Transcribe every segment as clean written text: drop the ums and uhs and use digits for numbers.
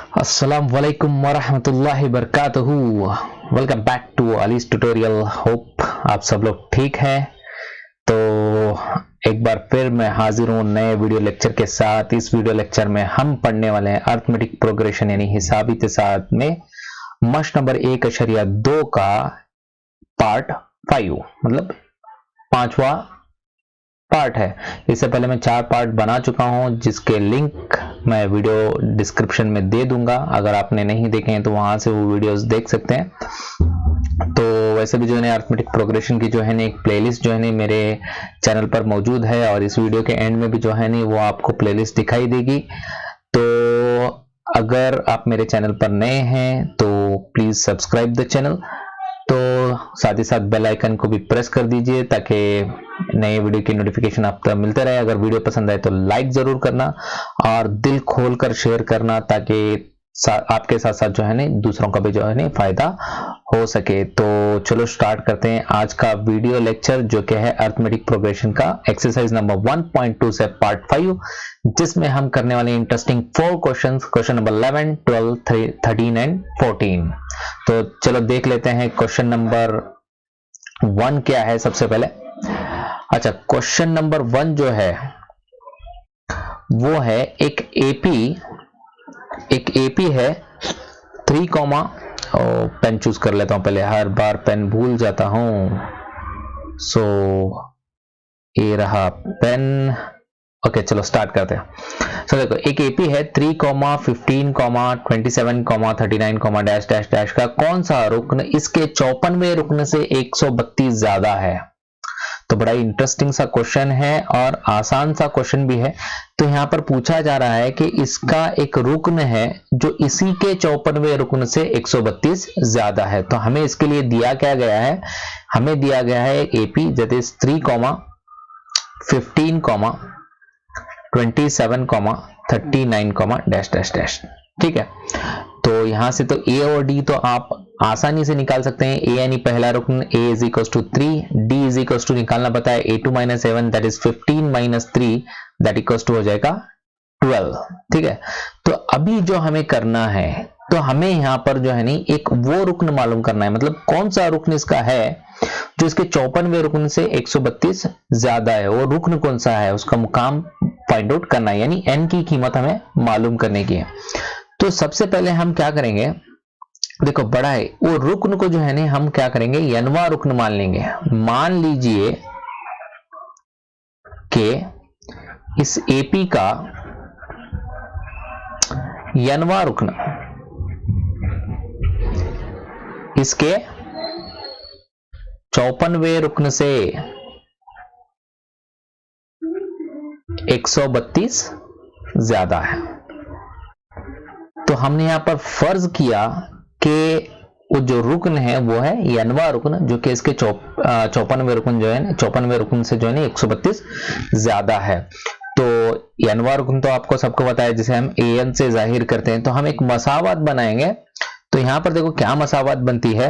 अस्सलाम वालेकुम वरहमतुल्लाहि वबरकातुहू। Welcome back to Ali's tutorial. Hope आप सब लोग ठीक हैं। तो एक बार फिर मैं हाजिर हूँ नए वीडियो लेक्चर के साथ। इस वीडियो लेक्चर में हम पढ़ने वाले हैं अर्थमेटिक प्रोग्रेशन यानी हिसाबी तेसात में मश नंबर 1.2 का पार्ट 5, मतलब 5वां पार्ट है। इससे पहले मैं 4 पार्ट बना चुका हूं, जिसके लिंक मैं वीडियो डिस्क्रिप्शन में दे दूंगा। अगर आपने नहीं देखे हैं तो वहां से वो वीडियोस देख सकते हैं। तो वैसे भी जो है अर्थमेटिक प्रोग्रेशन की जो है एक प्लेलिस्ट जो है मेरे चैनल पर मौजूद है, और इस वीडियो के एंड में भी जो है वो आपको प्लेलिस्ट दिखाई देगी। तो अगर आप मेरे चैनल पर नए हैं तो प्लीज सब्सक्राइब द चैनल। तो साथ ही साथ बेल आइकन को भी प्रेस कर दीजिए ताकि नए वीडियो की नोटिफिकेशन आप तक मिलते रहे। अगर वीडियो पसंद आए तो लाइक जरूर करना और दिल खोलकर शेयर करना, ताकि आपके साथ साथ जो है दूसरों का भी जो है फायदा हो सके। तो चलो स्टार्ट करते हैं आज का वीडियो लेक्चर, जो कि है अर्थमेटिक प्रोग्रेशन का एक्सरसाइज नंबर 1.2 से पार्ट 5, जिसमें हम करने वाले interesting 4 questions, question number 11, 12, 13 and 14। तो चलो देख लेते हैं क्वेश्चन नंबर 1 क्या है सबसे पहले। अच्छा, क्वेश्चन नंबर 1 जो है वो है एक एपी है 3, पेन चूज कर लेता हूं पहले, हर बार पेन भूल जाता हूं। सो ये रहा पेन। ओके चलो स्टार्ट करते हैं। सो देखो, एक एपी है 3, 15, 27, 39, डैश डैश डैश का कौन सा रुकन इसके 54वें रुकन से 132 ज्यादा है। तो बड़ा इंटरेस्टिंग सा क्वेश्चन है और आसान सा क्वेश्चन भी है। तो यहां पर पूछा जा रहा है कि इसका एक रुकन है जो इसी के 54वें रुकन से 132 ज्यादा है। तो हमें इसके लिए दिया क्या गया है, हमें दिया गया है AP that is 3, 15, 27, 39, dash dash dash. ठीक है, तो यहां से तो ए और डी तो आप आसानी से निकाल सकते हैं। ए यानी पहला रुकन, a is equal to 3, d is equal to निकालना पता है a2 - 7 that is 15 - 3 that equal to हो जाएगा 12। ठीक है, तो अभी जो हमें करना है, तो हमें यहां पर जो है एक वो रुकन मालूम करना है, मतलब कौन सा रुकन इसका है जो इसके 54वें रुकन से 132 ज्यादा है। वो रुकन कौन सा है, उसका मुकाम फाइंड आउट करना है, यानी n की कीमत हमें मालूम करने की है। तो सबसे पहले हम क्या करेंगे, देखो बड़ा है वो रुकन को जो है हम क्या करेंगे, यनवा रुकन मान लेंगे। मान लीजिए कि इस एपी का यनवा रुकन इसके 54वें रुकन से 132 ज्यादा है। तो हमने यहां पर फर्ज किया कि वो जो रुकन है वो है यनवा रुकन, जो कि इसके 54वें रुकन जो है 54वें रुकन से जो है 132 ज्यादा है। तो यनवा रुकन तो आपको सबको पता है, जिसे हम an से जाहिर करते हैं। तो हम एक मसावत बनाएंगे। तो यहां पर देखो क्या मसावत बनती है,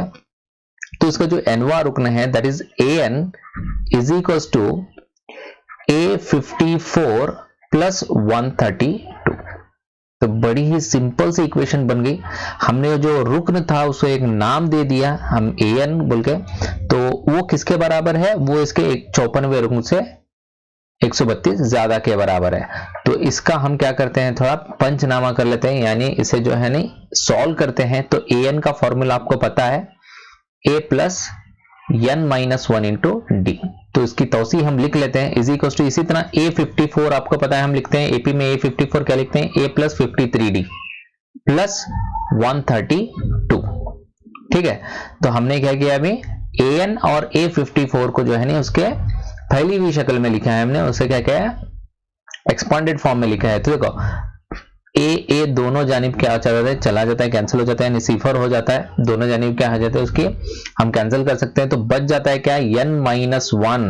तो इसका जो एनवा रुकन है that is an is equal to a54 plus 132। तो बड़ी ही सिंपल सी इक्वेशन बन गई। हमने जो रुकन था उसे एक नाम दे दिया हम an बोल के, तो वो किसके बराबर है, वो इसके 54वें रुकन से 132 ज्यादा के बराबर है। तो इसका हम क्या करते हैं, थोड़ा पंचनामा कर लेते हैं, यानी इसे जो है सॉल्व करते हैं। तो an का फॉर्मूला आपको पता है, a plus n - 1 into D. तो इसकी तौसी हम लिख लेते हैं इज इक्वल टू, इसी तरह a54 आपको पता है, हम लिखते हैं एपी में a54 क्या लिखते हैं, a प्लस 53d प्लस 132। ठीक है, तो हमने क्या किया अभी, an और a54 को जो है उसके फैली हुई शक्ल में लिखा है हमने, उसे क्या किया है, एक्सपांडेड फॉर्म में लिखा है। तो देखो ए दोनों जानिब क्या चला जाता है, कैंसिल हो जाता है, यानी सिफर हो जाता है। दोनों जानिब क्या हो जाता है उसकी हम कैंसिल कर सकते हैं। तो बच जाता है क्या, n - 1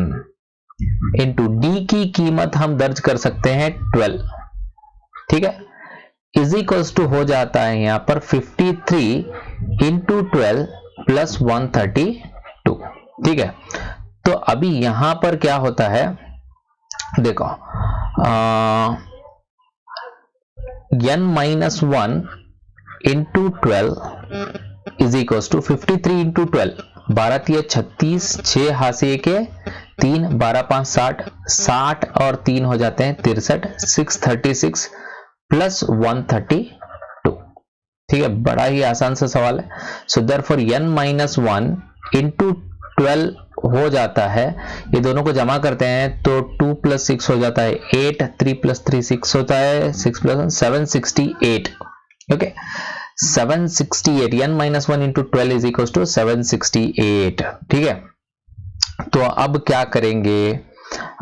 इंटू डी की कीमत हम दर्ज कर सकते हैं 12। ठीक है, इज इक्वल्स टू हो जाता है यहां पर 53 इंटू 12 प्लस 132। ठीक है, तो अभी यहां पर क्या होता है, देखो n - 1 into 12 is equal to 53 into 12, 12 तिया 36, 6 हाशिए के 3, 12 5 60, 60 और 3 हो जाते हैं 63, 636 प्लस 132। ठीक है, बड़ा ही आसान सा सवाल है। सो देयरफॉर n माइनस 1 इंटू 12 हो जाता है, ये दोनों को जमा करते हैं तो 2 प्लस 6 हो जाता है 8, 3 प्लस 3 6 होता है, 6 plus 1 768। Okay, 768, n minus 1 into 12 is equal to 768। ठीक है, तो अब क्या करेंगे,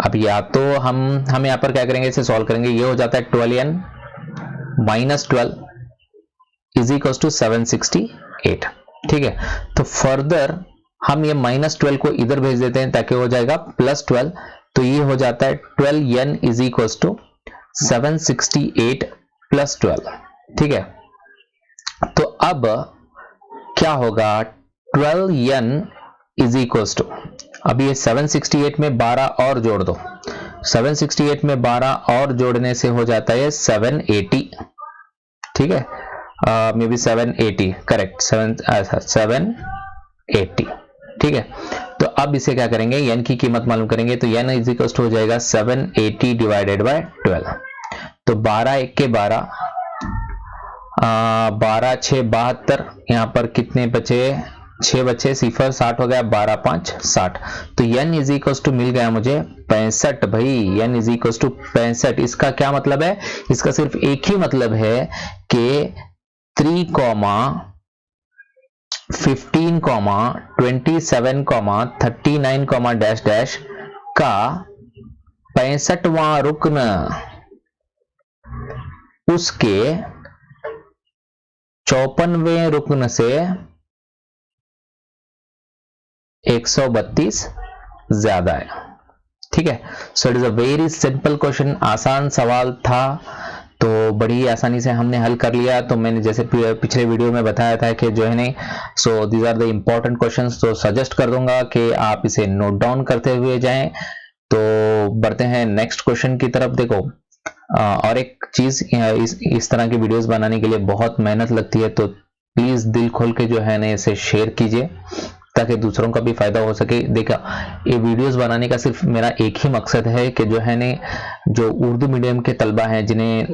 अब या तो हम यहाँ पर क्या करेंगे, इसे सॉल्व करेंगे। ये हो जाता है 12n minus 12 is equal to 768। ठीक है, तो फर्दर हम ये माइनस 12 को इधर भेज देते हैं ताकि हो जाएगा प्लस 12, तो ये हो जाता है 12n is equal to 768 plus 12। ठीक है, तो अब क्या होगा, 12n इज इक्वल टू, अब ये 768 में 12 और जोड़ दो, 768 में 12 और जोड़ने से हो जाता है 780। ठीक है, मे बी 780, करेक्ट, 780। ठीक है, तो अब इसे क्या करेंगे, n की कीमत मालूम करेंगे, तो n इज इक्वल टू हो जाएगा 780 डिवाइडेड बाय 12। तो 12 1 के 12, 12 6 72, यहाँ पर कितने बचे, 6 बचे, सिफर 60 हो गया, 12 5 60। तो n इज इक्वल टू मिल गया मुझे 65 भाई, n इज इक्वल टू 65। इसका क्या मतलब है, इसका सिर्फ एक ही मतलब है कि 3, 15, 27, 39, डैश डैश का 65वां रुकन उसके 54वें रुकन से 132 ज्यादा है। ठीक है, so it is a very simple question, आसान सवाल था, तो बड़ी आसानी से हमने हल कर लिया। तो मैंने जैसे पिछले वीडियो में बताया था कि जो है नहीं, so these are the important questions, तो सजेस्ट कर दूंगा कि आप इसे नोट डाउन करते हुए जाएं। तो बढ़ते हैं नेक्स्ट क्वेश्चन की तरफ। देखो, और एक चीज, इस तरह की वीडियोस बनाने के लिए बहुत मेहनत लगती है, तो प्लीज दिल खोल के जो है ना इसे शेयर कीजिए ताकि दूसरों का भी फायदा हो सके। देखा, ये वीडियोस बनाने का सिर्फ मेरा एक ही मकसद है कि जो है ने, जो उर्दू मीडियम के तलबा हैं जिन्हें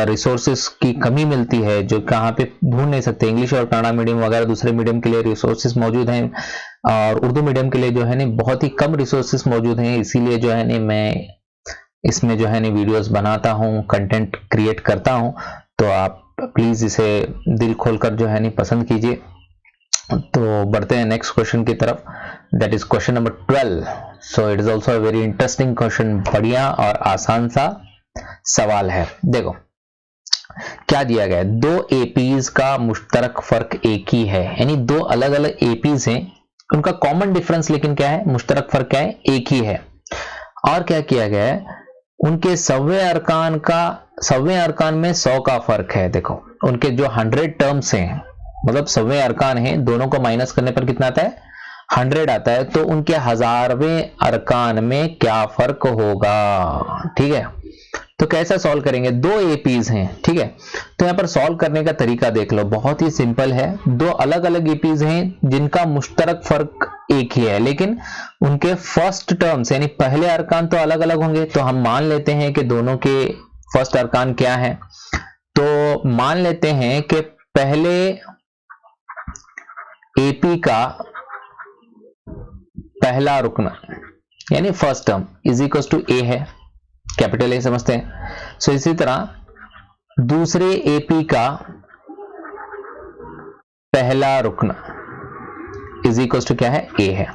रिसोर्सेज की कमी मिलती है, जो कहाँ पे ढूंढ नहीं सकते, इंग्लिश और कन्नड़ा मीडियम वगैरह दूसरे मीडियम के लिए रिसोर्सेज मौजूद हैं, और उर्दू मीडियम के लिए जो है ने बहुत ही कम रिसोर्सेज मौजूद हैं। इसीलिए जो है ने मैं इसमें जो है ने वीडियोस बनाता हूँ, कंटेंट क्रिएट करता हूँ। तो आप प्लीज इसे दिल खोलकर जो है ने पसंद कीजिए। तो बढ़ते हैं नेक्स्ट क्वेश्चन की तरफ, that is question number 12। So it is also a very interesting question, बढ़िया और आसान सा सवाल है। देखो क्या दिया गया है, दो एपीज का मुश्तरक फर्क एक ही है, यानी दो अलग अलग एपीज हैं, उनका कॉमन डिफरेंस लेकिन क्या है, मुश्तरक फर्क क्या है, एक ही है। और क्या किया गया है, उनके सव्वे अरकान में 100 का फर्क है। देखो उनके जो 100 टर्म्स हैं, मतलब सव्वे अरकान हैं, दोनों को माइनस करने पर कितना आता है, 100 आता है। तो उनके 1000वें अरकान में क्या फर्क होगा। ठीक है, तो कैसा सॉल्व करेंगे, दो एपीज हैं। ठीक है, तो यहां पर सॉल्व करने का तरीका देख लो, बहुत ही सिंपल है। दो अलग अलग एपीज हैं जिनका मुश्तरक फर्क एक ही है, लेकिन उनके फर्स्ट टर्म्स यानी पहले अरकान तो अलग अलग होंगे। तो हम मान लेते हैं कि दोनों के फर्स्ट अरकान क्या है, तो मान लेते हैं कि पहले एपी का पहला रुकन यानी first term is equal to a है, कैपिटल ए समझते हैं। सो इसी तरह दूसरे एपी का पहला रुकन इज इक्वल टू क्या है, ए है,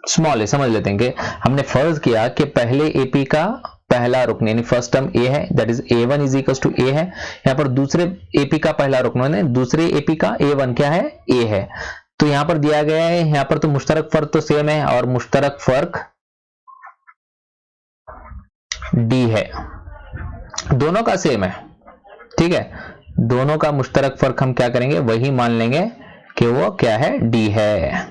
स्मॉल ए। समझ लेते हैं कि हमने फर्ज किया कि पहले एपी का पहला रुकन यानी फर्स्ट टर्म ए है, that is a1 is equal to a है। यहां पर दूसरे एपी का पहला रुकन है, दूसरे एपी का a1 क्या है, ए है। तो यहां पर दिया गया है, यहां पर तो मुश्तरक फर्क तो सेम है और मुश्तरक फर्क डी है, दोनों का सेम है। ठीक है, दोनों का मुश्तरक फर्क हम क्या करेंगे, वही मान लेंगे कि वो क्या है, डी है।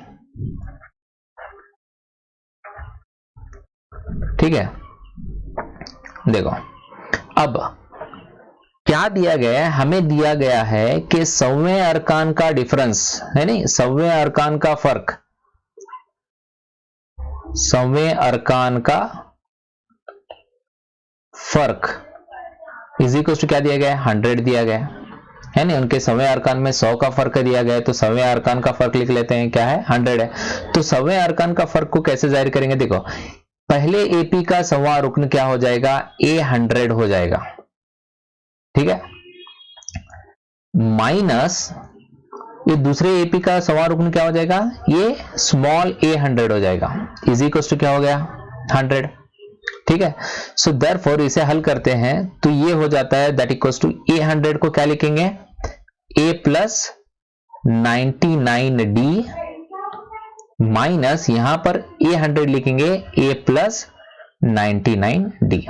ठीक है, देखो अब क्या दिया गया है, हमें दिया गया है कि 100वें अरकान का डिफरेंस है नहीं, 100वें अरकान का फर्क, 100वें अरकान का फर्क इज इक्वल टू क्या दिया गया है, 100 दिया गया है नहीं। उनके 100वें अरकान में 100 का फर्क दिया गया है, तो 100वें अरकान का फर्क लिख लेते हैं, क्या है, 100 है। तो 100वें अरकान का फर्क को कैसे जाहिर करेंगे, देखो पहले एपी का 100वां रुकन क्या हो जाएगा, A100 हो जाएगा, ठीक है, माइनस ये दूसरे एपी का 100वां रुकन क्या हो जाएगा, ये स्मॉल A100 हो जाएगा, इज इक्वल टू क्या हो गया, 100, ठीक है। सो देयरफॉर इसे हल करते हैं तो ये हो जाता है दैट इक्वल्स टू A100 को क्या लिखेंगे, A प्लस 99D माइनस यहां पर A100 लिखेंगे A प्लस 99D।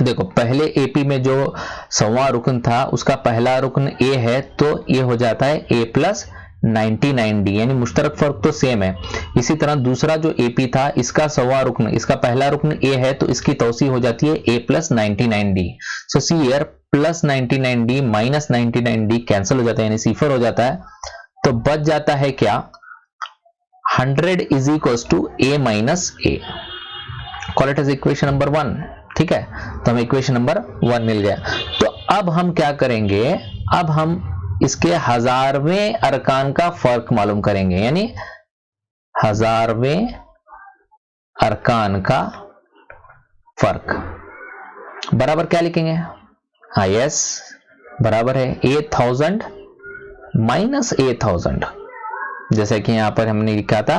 देखो पहले एपी में जो 100वां रुकन था उसका पहला रुकन A है, तो ये हो जाता है A प्लस 99D, यानी मुश्तरक फर्क तो सेम है। इसी तरह दूसरा जो एपी था इसका 100वां रुकन, इसका पहला रुकन A है, तो इसकी तौसी हो जाती है A plus 99D। So see here plus 99D minus 99D cancel हो जाता है, यानी सिफर हो जाता है, तो बच जाता है क्या, 100 is equal to A minus A। Call it as equation number 1, ठीक है। तो हमें इक्वेशन नंबर 1 मिल गया। तो अब हम क्या करेंगे, अब हम इसके 1000वें अरकान का फर्क मालूम करेंगे, यानी 1000वें अरकान का फर्क बराबर क्या लिखेंगे, यस बराबर है A1000 माइनस A1000, जैसा कि यहां पर हमने लिखा था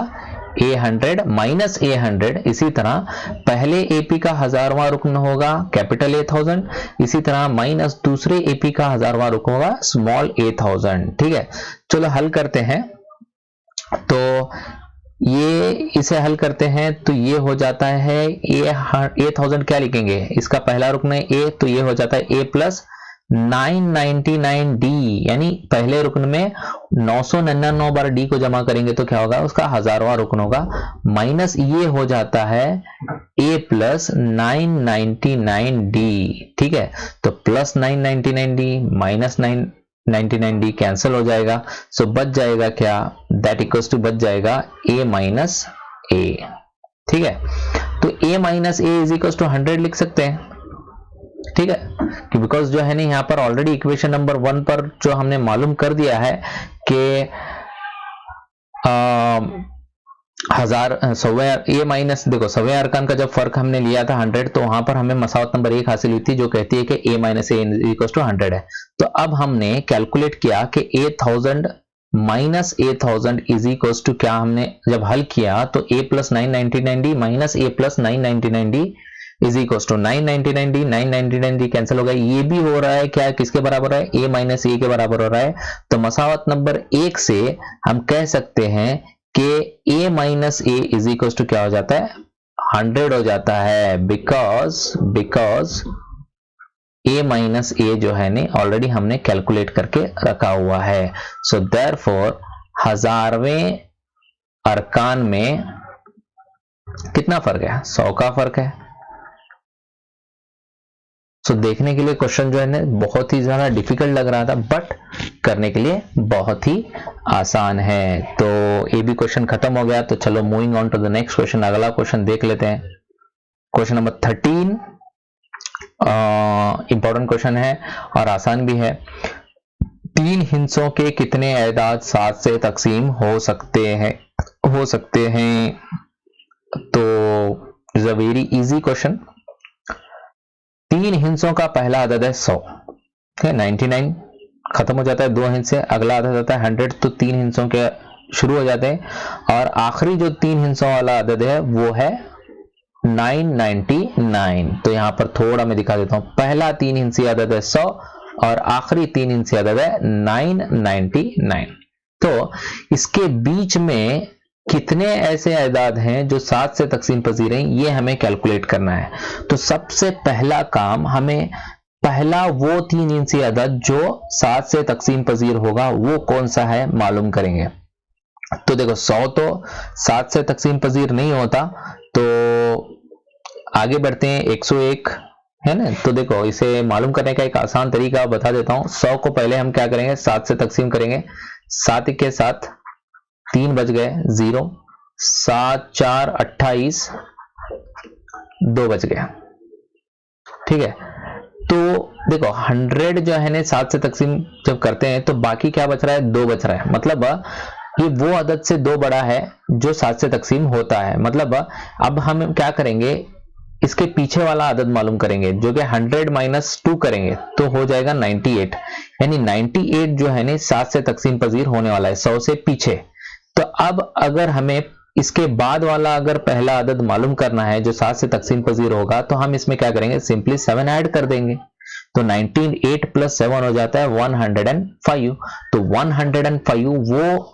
A100 माइनस A100। इसी तरह पहले एपी का 1000वां रुकन होगा कैपिटल A1000, इसी तरह माइनस दूसरे एपी का 1000वां रुकन होगा स्मॉल A1000, ठीक है। चलो हल करते हैं, तो ये इसे हल करते हैं तो ये हो जाता है A1000 क्या लिखेंगे, इसका पहला रुकन है A, तो ये हो जाता है A प्लस 999D, यानी पहले रुकन में 999 बार D को जमा करेंगे तो क्या होगा, उसका 1000वां रुकन होगा, माइनस ये हो जाता है A प्लस 999D, ठीक है। तो plus 999D minus 999D cancel हो जाएगा, सो बच जाएगा क्या, दैट इक्वल्स टू बच जाएगा A माइनस A, ठीक है। तो A minus A is equals to 100 लिख सकते हैं, ठीक है, कि बिकॉज जो है ना यहाँ पर ऑलरेडी इक्वेशन नंबर 1 पर जो हमने मालूम कर दिया है कि 100वें A माइनस, देखो 100वें अरकान का जब फर्क हमने लिया था 100, तो वहां पर हमें मसावत नंबर 1 हासिल हुई थी जो कहती है कि A minus A equal to 100 है। तो अब हमने कैलकुलेट किया कि A1000 minus A1000 is equal to क्या, हमने जब हल किया तो A plus 999D minus A plus 999D is equal to 999D 999D cancel हो गया, ये भी हो रहा है क्या, किसके बराबर है, A माइनस A के बराबर हो रहा है। तो मसावत नंबर 1 से हम कह सकते हैं कि A minus A is equal to क्या हो जाता है, 100 हो जाता है, बिकॉज A माइनस A जो है ने ऑलरेडी हमने कैलकुलेट करके रखा हुआ है। सो देयरफॉर 1000वें अरकान में कितना फर्क है, 100 का फर्क है। सो देखने के लिए क्वेश्चन जो है ना बहुत ही ज्यादा डिफिकल्ट लग रहा था, बट करने के लिए बहुत ही आसान है। तो ये भी क्वेश्चन खत्म हो गया। तो चलो moving on to the next question, अगला क्वेश्चन देख लेते हैं। क्वेश्चन नंबर 13 इंपॉर्टेंट क्वेश्चन है और आसान भी है। 3 हिस्सों के कितने एदाद 7 से तकसीम हो सकते हैं, तो is a very easy question. 3 हिस्सों का पहला अदद है 100, 99 खत्म हो जाता है, 2 हिस्से, अगला अदद आता है 100, तो 3 हिस्सों के शुरू हो जाते हैं और आखिरी जो 3 हिस्सों वाला अदद है वो है 999। तो यहां पर थोड़ा मैं दिखा देता हूं, पहला 3 हिस्सी अदद है 100 और आखिरी 3 हिस्सी अदद है 999। तो इसके बीच में कितने ऐसे एदाद हैं जो 7 से तकसीम पजीर हैं, ये हमें कैलकुलेट करना है। तो सबसे पहला काम, हमें पहला वो 3 हिस्सी अदद जो 7 से तकसीम पजीर होगा वो कौन सा है मालूम करेंगे। तो देखो 100 तो 7 से तकसीम पजीर नहीं होता, तो आगे बढ़ते हैं। 101 है ना। तो देखो इसे मालूम करने का एक आसान तरीका बता देता हूं। 100 को पहले हम क्या करेंगे, 7 से तकसीम करेंगे। 7 के साथ 3 बच गए, 0। 7 4 28, 2 बच गया। ठीक है, तो देखो 100 जो है ना 7 से तकसीम जब करते हैं तो बाकी क्या बच रहा है, 2 बच रहा है। मतलब ये वो अदद से 2 बड़ा है जो 7 से तकसीम होता है। मतलब अब हम क्या करेंगे, इसके पीछे वाला अदद मालूम करेंगे, जो कि 100 माइनस 2 करेंगे तो हो जाएगा 98। यानी 98 जो है ना 7 से तकसीम पजीर होने वाला है 100 से पीछे। तो अब अगर हमें इसके बाद वाला अगर पहला अदद मालूम करना है जो 7 से तकसीम पजीर होगा, तो हम इसमें क्या करेंगे, सिंपली 7 ऐड कर देंगे। तो 98 प्लस 7 हो जाता है 105। तो 105 वो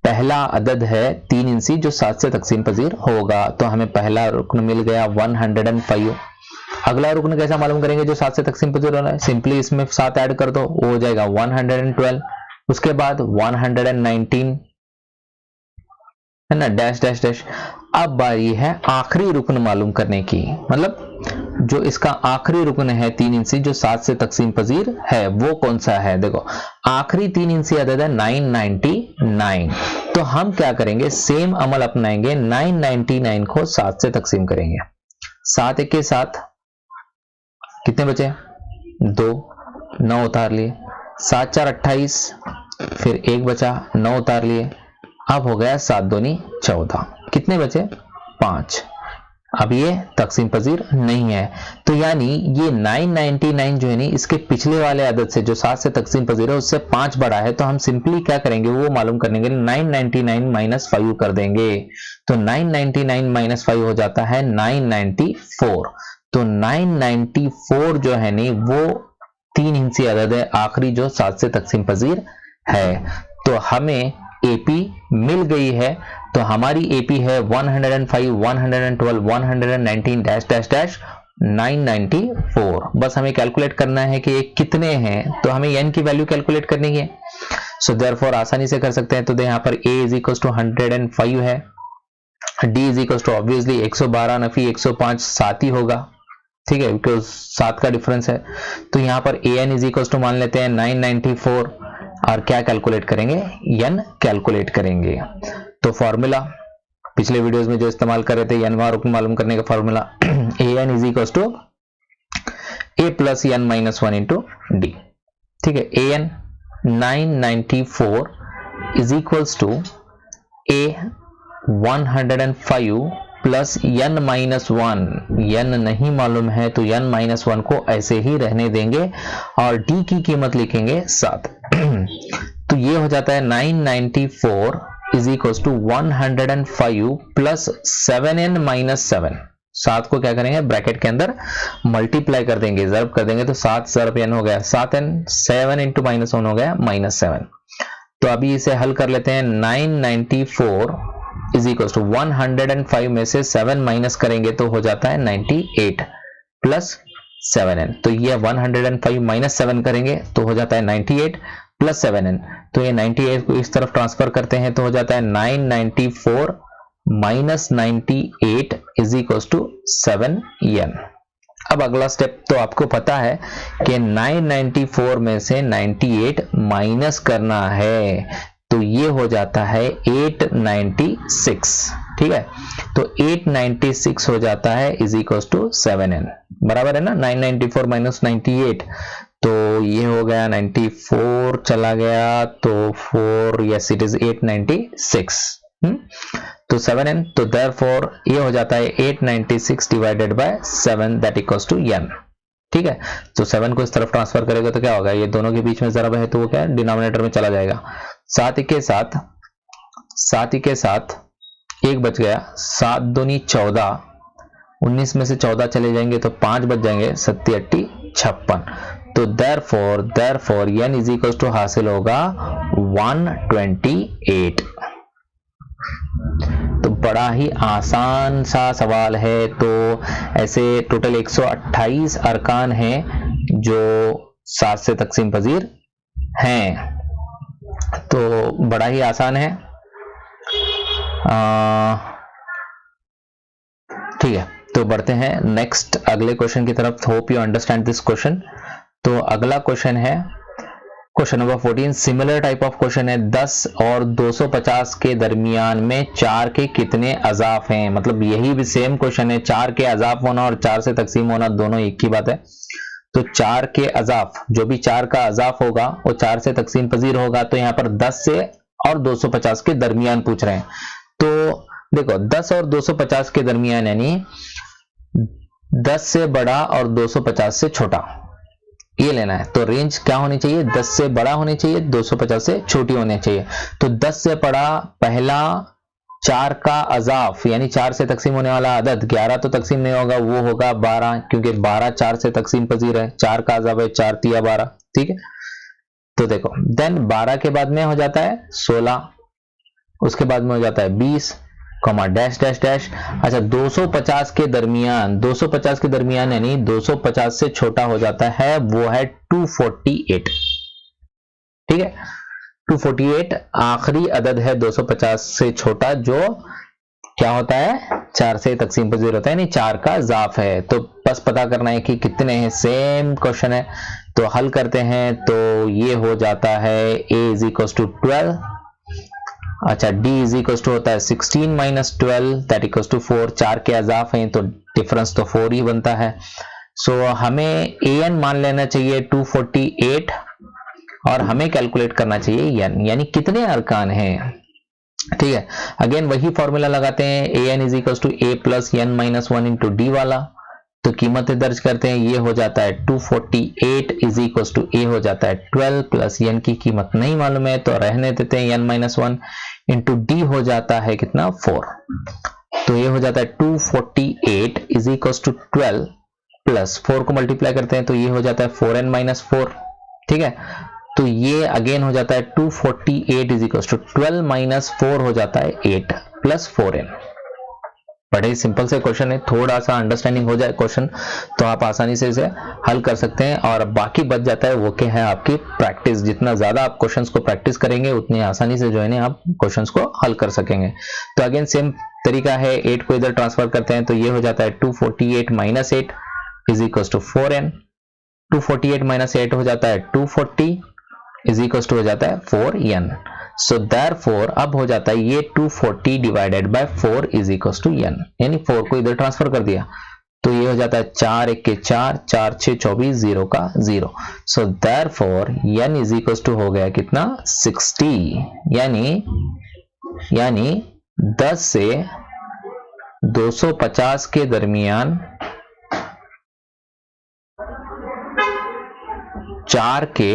पहला अदद है 3 इंची जो 7 से तकसीम पजीर होगा। तो हमें पहला रुकन मिल गया 105। अगला रुकन कैसा मालूम करेंगे जो 7 से तकसीम पजीर हो रहा है, सिंपली इसमें 7 ऐड कर दो, वो हो जाएगा 112। उसके बाद 119 है ना, डैश डैश डैश। अब बारी है आखिरी रुकन मालूम करने की, मतलब जो इसका आखिरी रुकन है 3 इंची जो 7 से तकसीम पजीर है, वो कौन सा है। देखो आखिरी 3 इंची अदद है 999। तो हम क्या करेंगे, सेम अमल अपनाएंगे, 999 को 7 से तकसीम करेंगे। 7 के साथ कितने बचे, 2, 9 उतार लिए। 7 4 28, फिर 1 बचा, 9 उतार लिए। अब हो गया 7 दूनी 14, कितने बचे, 5। अब ये तकसीम पजीर नहीं है। तो यानी ये 999 जो है नी इसके पिछले वाले अदद से जो 7 से तकसीम पजीर है उससे 5 बड़ा है। तो हम सिंपली क्या करेंगे, वो मालूम करने के लिए 999 माइनस 5 कर देंगे। तो 999 माइनस 5 हो जाता है 994। तो 994 जो है नी वो 3 इंची अदद है आखिरी जो 7 से तकसीम पजीर है। तो हमें एपी मिल गई है। तो हमारी एपी है 105, 112, 119 डैश डैश डैश 994। बस हमें कैलकुलेट करना है कि ये कितने हैं, तो हमें n की वैल्यू कैलकुलेट करनी है। सो देयरफॉर आसानी से कर सकते हैं। तो यहाँ पर a इज इक्वल टू 105 है, d is equal to obviously 112 नफी 105 7 ही होगा, ठीक है, बिकॉज 7 का डिफरेंस है। तो यहाँ पर an इज इक्वल टू मान लेते हैं 994 और क्या कैलकुलेट करेंगे, n कैलकुलेट करेंगे। तो फॉर्मूला पिछले वीडियोस में जो इस्तेमाल कर रहे थे n वार रुकन मालूम करने का formula an is equal to a plus n minus 1 into d. ठीक है, an 994 is equal to a 105 प्लस n माइनस 1। n नहीं मालूम है तो n माइनस 1 को ऐसे ही रहने देंगे और d की कीमत लिखेंगे 7। तो ये हो जाता है 994 is equal to 105 plus 7n minus 7। 7 को क्या करेंगे, ब्रैकेट के अंदर मल्टीप्लाई कर देंगे, ज़र्ब कर देंगे। तो 7 ज़र्ब n हो गया 7n, 7 इंटू माइनस 1 हो गया माइनस 7। तो अभी इसे हल कर लेते हैं। 994 इज इक्वल टू 105 में से 7 माइनस करेंगे तो हो जाता है 98 प्लस 7n। तो ये 105 माइनस 7 करेंगे तो हो जाता है 98 प्लस 7n। तो ये 98 को इस तरफ ट्रांसफर करते हैं तो हो जाता है 994 minus 98 is equal to 7n। अब अगला स्टेप तो आपको पता है कि 994 में से 98 माइनस करना है, तो ये हो जाता है 896। ठीक है, तो 896 हो जाता है इज इक्वल टू 7n, बराबर है ना। 994 माइनस 98, तो ये हो गया 94 चला गया तो 4, यस इट इज 896। तो 7n, तो देयरफॉर ये हो जाता है 896 divided by 7 that equals to n। ठीक है, तो 7 को इस तरफ ट्रांसफर करेगा तो क्या होगा, ये दोनों के बीच में ज़रब है तो वो क्या है, डिनोमिनेटर में चला जाएगा। 7 के साथ 1 बच गया, 7 दूनी 14, 19 में से 14 चले जाएंगे तो 5 बच जाएंगे, 7 8 56। तो therefore n is equal to हासिल होगा 128। तो बड़ा ही आसान सा सवाल है। तो ऐसे टोटल 128 अरकान हैं जो 7 से तकसीम पजीर हैं, तो बड़ा ही आसान है। ठीक है, तो बढ़ते हैं नेक्स्ट अगले क्वेश्चन की तरफ। Hope you understand this question. तो अगला क्वेश्चन है question number 14। Similar type of question है। 10 और 250 के दरमियान में 4 के कितने अजाफ हैं। मतलब यही भी सेम क्वेश्चन है, 4 के अजाफ होना और 4 से तकसीम होना दोनों एक ही बात है। तो 4 के अजाफ, जो भी 4 का अजाफ होगा वो 4 से तकसीम पजीर होगा। तो यहाँ पर 10 से और 250 के दरमियान पूछ रहे हैं। तो देखो 10 और 250 के दरमियान यानी 10 से बड़ा और 250 से छोटा, ये लेना है। तो रेंज क्या होनी चाहिए, 10 से बड़ा होनी चाहिए, 250 से छोटी होनी चाहिए। तो 10 से बड़ा पहला 4 का अजाफ यानी 4 से तकसीम होने वाला अदद, 11 तो तकसीम नहीं होगा, वो होगा 12, क्योंकि 12 4 से तकसीम पजीर है। 4 का अजाफ है 4 तिया 12, ठीक है। तो देखो देन 12 के बाद में हो जाता है 16, उसके बाद में हो जाता है 20, कॉमा डैश डैश डैश। अच्छा 250 के दरमियान, 250 के दरमियान यानी 250 से छोटा हो जाता है, वो है 248, ठीक है। 248 आखिरी अदद है 250 से छोटा, जो क्या होता है 4 से तकसीम पजीर होता है, यानी 4 का जाफ है। तो बस पता करना है कि कितने हैं। सेम क्वेश्चन है तो हल करते हैं। तो ये हो जाता है a इज इक्वल टू 12, अच्छा d इज इक्वल टू होता है 16 माइनस 12 दैट इक्वल टू 4। 4 के अजाफ हैं तो डिफरेंस तो 4 ही बनता है। सो हमें an मान लेना चाहिए 248 और हमें कैलकुलेट करना चाहिए n, यानी कितने अरकान हैं, ठीक है। अगेन वही फॉर्मूला लगाते हैं, an is equal to a plus n minus 1 into d वाला। तो कीमतें दर्ज करते हैं, ये हो जाता है 248 इज इक्वल टू a हो जाता है 12 प्लस n की कीमत नहीं मालूम है तो रहने देते हैं, n माइनस 1 इंटू डी हो जाता है कितना 4। तो ये हो जाता है 248 इज इक्वल टू 12 प्लस 4 को मल्टीप्लाई करते हैं तो ये हो जाता है 4n माइनस 4, ठीक है। तो ये अगेन हो जाता है 248 इज इक्वल टू 12 माइनस 4 हो जाता है 8 प्लस 4n। बड़े ही सिंपल से क्वेश्चन है, थोड़ा सा अंडरस्टैंडिंग हो जाए क्वेश्चन तो आप आसानी से इसे हल कर सकते हैं। और बाकी बच जाता है वो क्या है आपकी प्रैक्टिस। जितना ज्यादा आप क्वेश्चंस को प्रैक्टिस करेंगे उतनी आसानी से जो है ना आप क्वेश्चंस को हल कर सकेंगे। तो अगेन सेम तरीका है, 8 को इधर ट्रांसफर करते हैं तो ये हो जाता है 248 minus 8 is equal to 4n। 248 minus 8 हो जाता है 240 इज इक्वल टू हो जाता है 4n। सो देयरफॉर अब हो जाता है ये 240 divided by 4 is equal to n, यानी 4 को इधर ट्रांसफर कर दिया तो ये हो जाता है 4 1 के 4, 4 6 24, 0 का 0। So therefore n is equal to हो गया कितना 60, यानी 10 से 250 के दरमियान 4 के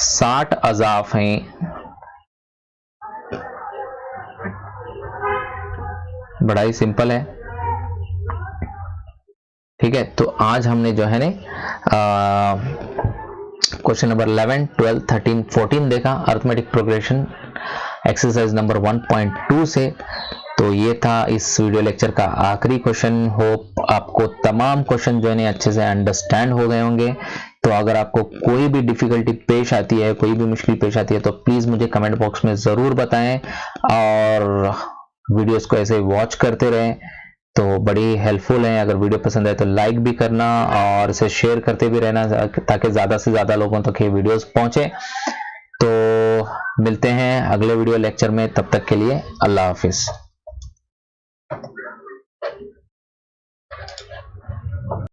60 अजाफ हैं। बड़ा ही सिंपल है, ठीक है। तो आज हमने जो है ना क्वेश्चन नंबर 11, 12, 13, 14 देखा अरिथमेटिक प्रोग्रेशन एक्सरसाइज नंबर 1.2 से। तो ये था इस वीडियो लेक्चर का आखिरी क्वेश्चन। होप आपको तमाम क्वेश्चन जो है अच्छे से अंडरस्टैंड हो गए होंगे। तो अगर आपको कोई भी डिफिकल्टी पेश आती है, कोई भी मुश्किल पेश आती है तो प्लीज मुझे कमेंट बॉक्स में जरूर बताएं और वीडियोस को ऐसे वॉच करते रहें तो बड़ी हेल्पफुल है। अगर वीडियो पसंद आए तो लाइक भी करना और इसे शेयर करते भी रहना ताकि ज़्यादा से ज़्यादा लोगों तक ये वीडियोस पहुंचे। तो मिलते हैं अगले वीडियो लेक्चर में, तब तक के लिए अल्लाह हाफिज़।